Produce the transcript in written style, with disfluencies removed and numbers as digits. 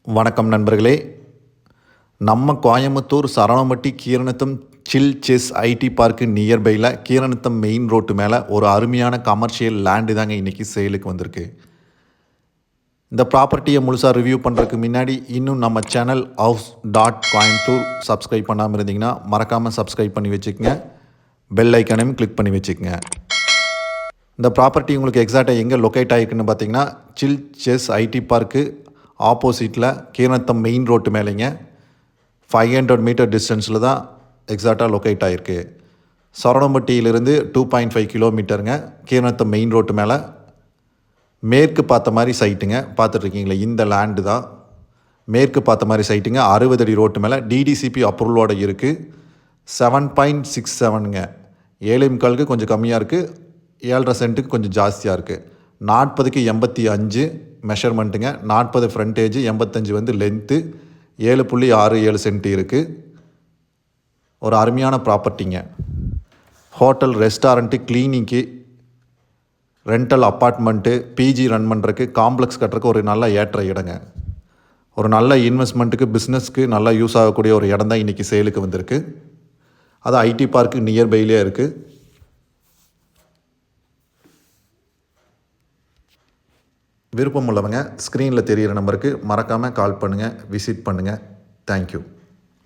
வணக்கம் நண்பர்களே. நம்ம Coimbatore Saravanampatti Keeranatham CHIL SEZ IT park நியர்பையில் கீரனத்தம் மெயின் ரோட்டு மேலே ஒரு அருமையான கமர்ஷியல் லேண்டு தாங்க இன்றைக்கி சேலுக்கு வந்திருக்கு. இந்த ப்ராப்பர்ட்டியை முழுசாக ரிவ்யூ பண்ணுறதுக்கு முன்னாடி இன்னும் நம்ம சேனல் house.coimbatore சப்ஸ்கிரைப் பண்ணாமல் இருந்தீங்கன்னா மறக்காமல் சப்ஸ்கிரைப் பண்ணி வச்சுக்கோங்க. பெல் ஐக்கானையும் கிளிக் பண்ணி வச்சுக்கோங்க. இந்த ப்ராப்பர்ட்டி உங்களுக்கு எக்ஸாக்டாக எங்கே லொக்கேட் ஆகிருக்குன்னு பார்த்தீங்கன்னா சில் செஸ் ஐடி பார்க்கு ஆப்போசிட்டில் கீரனத்தம் மெயின் ரோட்டு மேலேங்க 500 மீட்டர் டிஸ்டன்ஸில் தான் எக்ஸாக்டாக லொக்கேட் ஆகிருக்கு. சரவணம்பட்டியிலிருந்து 2.5 கிலோமீட்டருங்க. கீரனத்தம் மெயின் ரோட்டு மேலே மேற்கு பார்த்த மாதிரி சைட்டுங்க. பார்த்துட்ருக்கீங்களே இந்த லேண்டு தான் மேற்கு பார்த்த மாதிரி சைட்டுங்க. 60 அடி ரோட்டு மேலே டிடிசிபி அப்ரூவலோடு இருக்குது. 7.67ங்க. 7.25க்கு கொஞ்சம் கம்மியாக இருக்குது, 7.5 சென்ட்டுக்கு கொஞ்சம் ஜாஸ்தியாக இருக்குது. 40க்கு 85 மெஷர்மெண்ட்டுங்க. 40 ஃப்ரண்டேஜ், 85 வந்து லென்த்து, 7.67 சென்ட் இருக்குது. ஒரு அருமையான ப்ராப்பர்ட்டிங்க. ஹோட்டல், ரெஸ்டாரண்ட்டு, கிளீனிங்க்கு, ரெண்டல் அப்பார்ட்மெண்ட்டு, பிஜி ரன் பண்ணுறதுக்கு, காம்ப்ளெக்ஸ் கட்டுறதுக்கு ஒரு நல்ல ஏற்ற இடங்க. ஒரு நல்ல இன்வெஸ்ட்மெண்ட்டுக்கு, பிஸ்னஸ்க்கு நல்லா யூஸ் ஆகக்கூடிய ஒரு இடம் தான் இன்றைக்கி சேலுக்கு வந்திருக்கு. அது ஐடி பார்க்கு நியர்பைலே இருக்குது. விருப்பம் உள்ளவங்க ஸ்க்ரீனில் தெரிகிற நம்பருக்கு மறக்காமல் கால் பண்ணுங்கள், விசிட் பண்ணுங்கள். தேங்க்யூ.